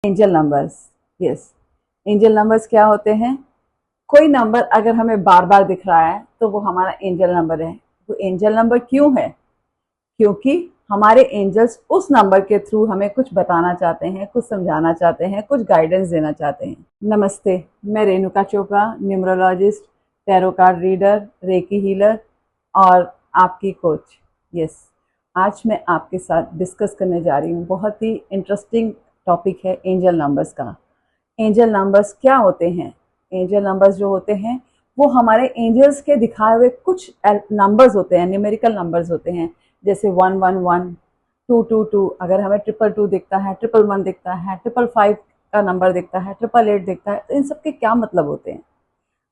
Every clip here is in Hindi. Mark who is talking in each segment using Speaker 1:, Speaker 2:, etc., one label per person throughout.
Speaker 1: Angel numbers. Yes, angel numbers क्या होते हैं? कोई नंबर अगर हमें बार बार दिख रहा है तो वो हमारा एंजल नंबर है। तो एंजल नंबर क्यों है? क्योंकि हमारे एंजल्स उस नंबर के थ्रू हमें कुछ बताना चाहते हैं, कुछ समझाना चाहते हैं, कुछ गाइडेंस देना चाहते हैं। नमस्ते, मैं Renuka Chopra, numerologist, tarot card reader, recce healer और आपकी कोच। यस, आज मैं आपके साथ डिस्कस करने जा रही हूँ, बहुत ही इंटरेस्टिंग टॉपिक है एंजल नंबर्स का। एंजल नंबर्स क्या होते हैं? एंजल नंबर्स जो होते हैं वो हमारे एंजल्स के दिखाए हुए कुछ नंबर्स होते हैं, न्यूमेरिकल नंबर्स होते हैं, जैसे 111, 222। अगर हमें 222 दिखता है, 111 दिखता है, 555 का नंबर दिखता है, 888 दिखता है, तो इन सब के क्या मतलब होते हैं?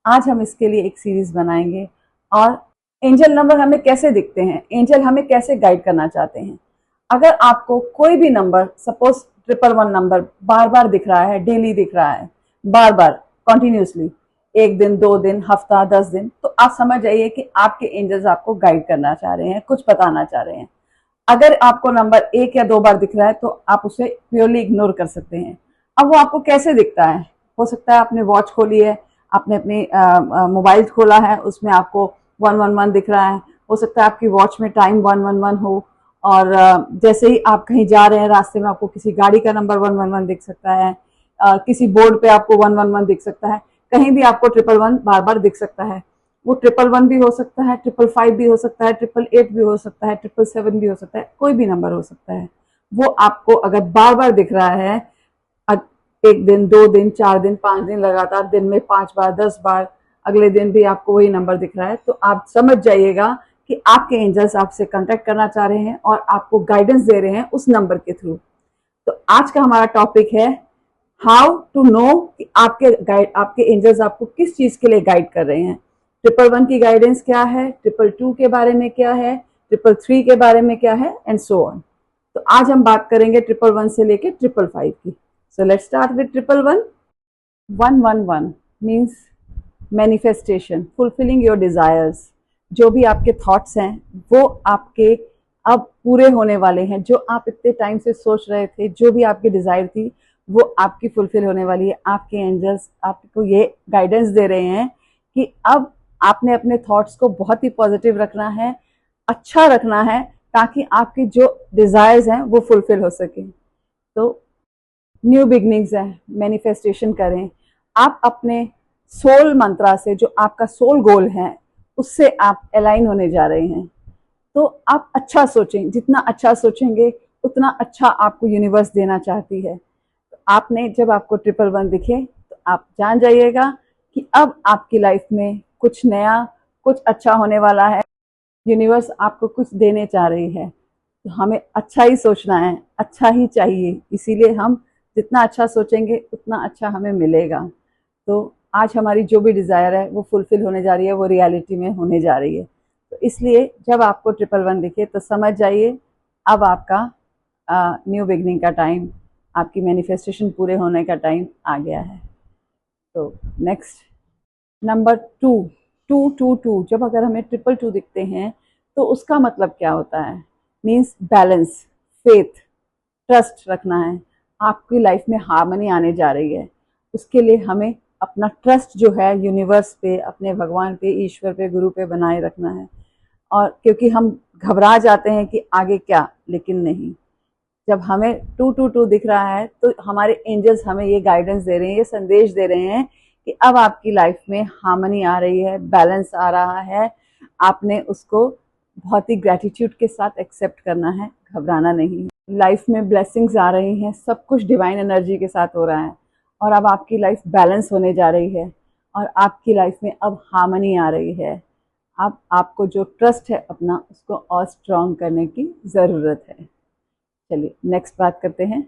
Speaker 1: आज हम इसके लिए एक सीरीज बनाएंगे। और एंजल नंबर हमें कैसे दिखते हैं, एंजल हमें कैसे गाइड करना चाहते हैं। अगर आपको कोई भी नंबर, सपोज 111 नंबर बार बार दिख रहा है, डेली दिख रहा है, बार बार कॉन्टिन्यूसली, 1 दिन, 2 दिन, हफ्ता, 10 दिन, तो आप समझ जाइए कि आपके एंजल्स आपको गाइड करना चाह रहे हैं, कुछ बताना चाह रहे हैं। अगर आपको नंबर 1 या 2 बार दिख रहा है तो आप उसे प्योरली इग्नोर कर सकते हैं। अब वो आपको कैसे दिखता है? हो सकता है आपने वॉच खोली है, आपने अपनी मोबाइल खोला है, उसमें आपको 111 दिख रहा है। हो सकता है आपकी वॉच में टाइम 111 हो, और जैसे ही आप कहीं जा रहे हैं रास्ते में आपको किसी गाड़ी का नंबर 111 दिख सकता है, किसी बोर्ड पे आपको 111 दिख सकता है, कहीं भी आपको 111 बार बार दिख सकता है। वो 111 भी हो सकता है, 555 भी हो सकता है, 888 भी हो सकता है, 777 भी हो सकता है, कोई भी नंबर हो सकता है। वो आपको अगर बार बार दिख रहा है, 1 दिन, 2 दिन, 4 दिन, 5 दिन, लगातार दिन में 5 बार, 10 बार, अगले दिन भी आपको वही नंबर दिख रहा है, तो आप समझ जाइएगा कि आपके एंजल्स आपसे कांटेक्ट करना चाह रहे हैं और आपको गाइडेंस दे रहे हैं उस नंबर के थ्रू। तो आज का हमारा टॉपिक है हाउ टू नो कि आपके एंजल्स आपको किस चीज के लिए गाइड कर रहे हैं। 111 की गाइडेंस क्या है, 222 के बारे में क्या है, 333 के बारे में क्या है, एंड सो ऑन। तो आज हम बात करेंगे 111 से लेके 555 की। So let's start with 111। 111 means manifestation, fulfilling your desires. जो भी आपके थॉट्स हैं वो आपके अब पूरे होने वाले हैं। जो आप इतने टाइम से सोच रहे थे, जो भी आपकी डिजायर थी, वो आपकी फुलफिल होने वाली है। आपके एंजल्स आपको ये गाइडेंस दे रहे हैं कि अब आपने अपने थॉट्स को बहुत ही पॉजिटिव रखना है, अच्छा रखना है, ताकि आपकी जो डिजायर्स हैं वो फुलफिल हो सके। तो न्यू बिगनिंग्स है, मैनिफेस्टेशन करें। आप अपने सोल मंत्रा से, जो आपका सोल गोल है, उससे आप अलाइन होने जा रहे हैं। तो आप अच्छा सोचें, जितना अच्छा सोचेंगे उतना अच्छा आपको यूनिवर्स देना चाहती है। तो आपने जब आपको 111 दिखे तो आप जान जाइएगा कि अब आपकी लाइफ में कुछ नया, कुछ अच्छा होने वाला है। यूनिवर्स आपको कुछ देने चाह रही है, तो हमें अच्छा ही सोचना है, अच्छा ही चाहिए। इसीलिए हम जितना अच्छा सोचेंगे उतना अच्छा हमें मिलेगा। तो आज हमारी जो भी डिज़ायर है वो फुलफिल होने जा रही है, वो रियलिटी में होने जा रही है। तो इसलिए जब आपको 111 दिखे तो समझ जाइए अब आपका न्यू बिगनिंग का टाइम, आपकी मैनिफेस्टेशन पूरे होने का टाइम आ गया है। तो नेक्स्ट, नंबर 2, 222। जब अगर हमें 222 दिखते हैं तो उसका मतलब क्या होता है? मीन्स बैलेंस, फेथ, ट्रस्ट रखना है। आपकी लाइफ में हार्मनी आने जा रही है, उसके लिए हमें अपना ट्रस्ट जो है यूनिवर्स पे, अपने भगवान पे, ईश्वर पे, गुरु पे बनाए रखना है। और क्योंकि हम घबरा जाते हैं कि आगे क्या, लेकिन नहीं, जब हमें 222 दिख रहा है तो हमारे एंजल्स हमें ये गाइडेंस दे रहे हैं, ये संदेश दे रहे हैं कि अब आपकी लाइफ में हार्मनी आ रही है, बैलेंस आ रहा है। आपने उसको बहुत ही ग्रेटिट्यूड के साथ एक्सेप्ट करना है, घबराना नहीं है। लाइफ में ब्लेसिंग्स आ रही हैं, सब कुछ डिवाइन एनर्जी के साथ हो रहा है, और अब आपकी लाइफ बैलेंस होने जा रही है, और आपकी लाइफ में अब हार्मनी आ रही है। अब आपको जो ट्रस्ट है अपना, उसको और स्ट्रॉन्ग करने की ज़रूरत है। चलिए नेक्स्ट बात करते हैं।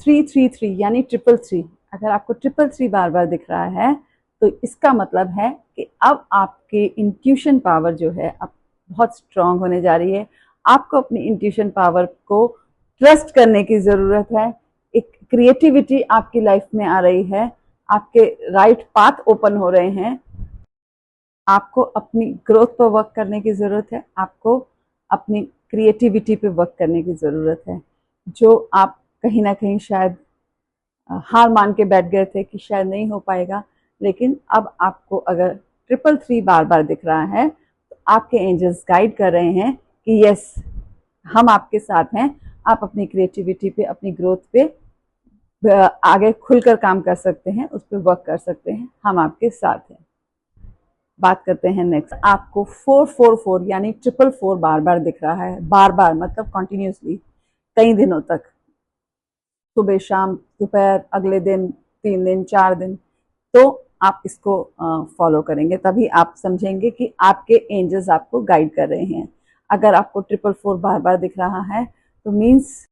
Speaker 1: 333 यानी 333। अगर आपको 333 बार बार दिख रहा है तो इसका मतलब है कि अब आपकी इंट्यूशन पावर जो है अब बहुत स्ट्रांग होने जा रही है। आपको अपनी इंट्यूशन पावर को ट्रस्ट करने की ज़रूरत है। एक क्रिएटिविटी आपकी लाइफ में आ रही है, आपके राइट पाथ ओपन हो रहे हैं। आपको अपनी ग्रोथ पर वर्क करने की ज़रूरत है, आपको अपनी क्रिएटिविटी पे वर्क करने की ज़रूरत है। जो आप कहीं ना कहीं शायद हार मान के बैठ गए थे कि शायद नहीं हो पाएगा, लेकिन अब आपको अगर 333 बार बार दिख रहा है तो आपके एंजल्स गाइड कर रहे हैं कि यस, हम आपके साथ हैं। आप अपनी क्रिएटिविटी पे, अपनी ग्रोथ पे आगे खुलकर काम कर सकते हैं, उस पर वर्क कर सकते हैं, हम आपके साथ हैं। बात करते हैं नेक्स्ट। आपको 444 यानी 444 बार बार दिख रहा है, बार बार मतलब कंटिन्यूसली कई दिनों तक, सुबह शाम दोपहर, अगले दिन, 3 दिन 4 दिन। तो आप इसको फॉलो करेंगे, तभी आप समझेंगे कि आपके एंजल्स आपको गाइड कर रहे हैं। अगर आपको 444 बार बार दिख रहा है तो मीन्स,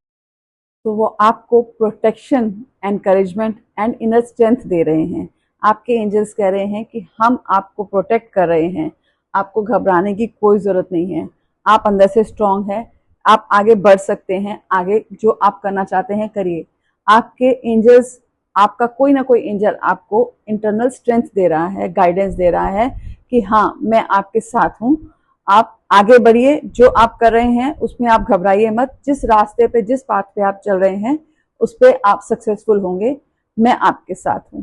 Speaker 1: तो वो आपको protection, encouragement and inner strength दे रहे हैं। आपके एंजल्स कह रहे हैं कि हम आपको प्रोटेक्ट कर रहे हैं, आपको घबराने की कोई ज़रूरत नहीं है, आप अंदर से स्ट्रांग है, आप आगे बढ़ सकते हैं, आगे जो आप करना चाहते हैं करिए। आपके एंजल्स, आपका कोई ना कोई एंजल आपको इंटरनल स्ट्रेंथ दे रहा है, गाइडेंस दे रहा है कि हाँ, मैं आपके साथ हूँ, आप आगे बढ़िए, जो आप कर रहे हैं उसमें आप घबराइए मत, जिस रास्ते पे, जिस पाथ पे आप चल रहे हैं उस पे आप सक्सेसफुल होंगे, मैं आपके साथ हूँ।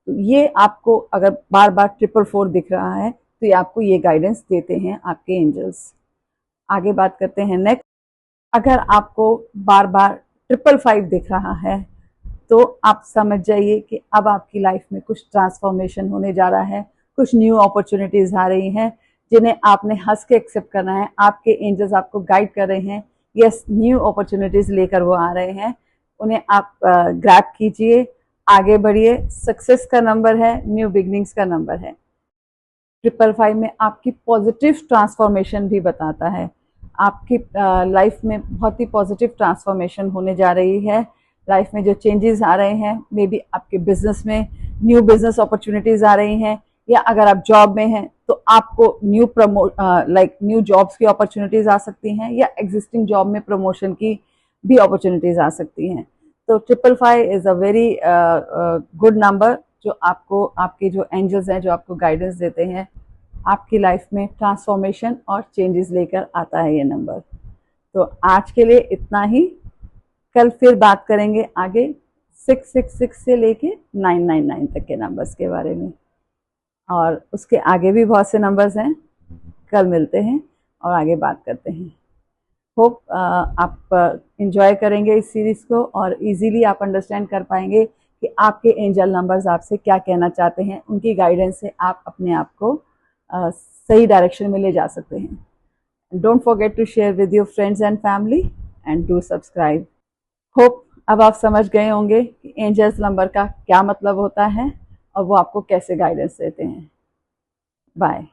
Speaker 1: तो ये आपको अगर बार बार 444 दिख रहा है तो ये आपको ये गाइडेंस देते हैं आपके एंजल्स। आगे बात करते हैं नेक्स्ट। अगर आपको बार बार 555 दिख रहा है तो आप समझ जाइए कि अब आपकी लाइफ में कुछ ट्रांसफॉर्मेशन होने जा रहा है, कुछ न्यू अपॉर्चुनिटीज आ रही हैं जिन्हें आपने हंस के एक्सेप्ट करना है। आपके एंजल्स आपको गाइड कर रहे हैं, यस, न्यू अपॉर्चुनिटीज लेकर वो आ रहे हैं, उन्हें आप ग्रैब कीजिए, आगे बढ़िए। सक्सेस का नंबर है, न्यू बिगनिंग्स का नंबर है। 555 में आपकी पॉजिटिव ट्रांसफॉर्मेशन भी बताता है। आपकी लाइफ में बहुत ही पॉजिटिव ट्रांसफॉर्मेशन होने जा रही है। लाइफ में जो चेंजेस आ रहे हैं, मे बी आपके बिजनेस में न्यू बिजनेस अपॉर्चुनिटीज आ रही हैं, या अगर आप जॉब में हैं तो आपको न्यू जॉब्स की अपॉर्चुनिटीज आ सकती हैं, या एग्जिस्टिंग जॉब में प्रमोशन की भी अपॉर्चुनिटीज आ सकती हैं। तो 555 is a very good number, जो आपको, आपके जो एंजल्स हैं जो आपको गाइडेंस देते हैं, आपकी लाइफ में ट्रांसफॉर्मेशन और चेंजेस लेकर आता है ये नंबर। तो आज के लिए इतना ही, कल फिर बात करेंगे आगे 666 से लेके 999 तक के नंबर्स के बारे में, और उसके आगे भी बहुत से नंबर्स हैं। कल मिलते हैं और आगे बात करते हैं। होप आप इंजॉय करेंगे इस सीरीज़ को, और इजीली आप अंडरस्टैंड कर पाएंगे कि आपके एंजल नंबर्स आपसे क्या कहना चाहते हैं। उनकी गाइडेंस से आप अपने आप को सही डायरेक्शन में ले जा सकते हैं। Don't forget to share with your friends and family and do subscribe. Hope अब आप समझ गए होंगे कि एंजल्स नंबर का क्या मतलब होता है और वो आपको कैसे गाइडेंस देते हैं। बाय।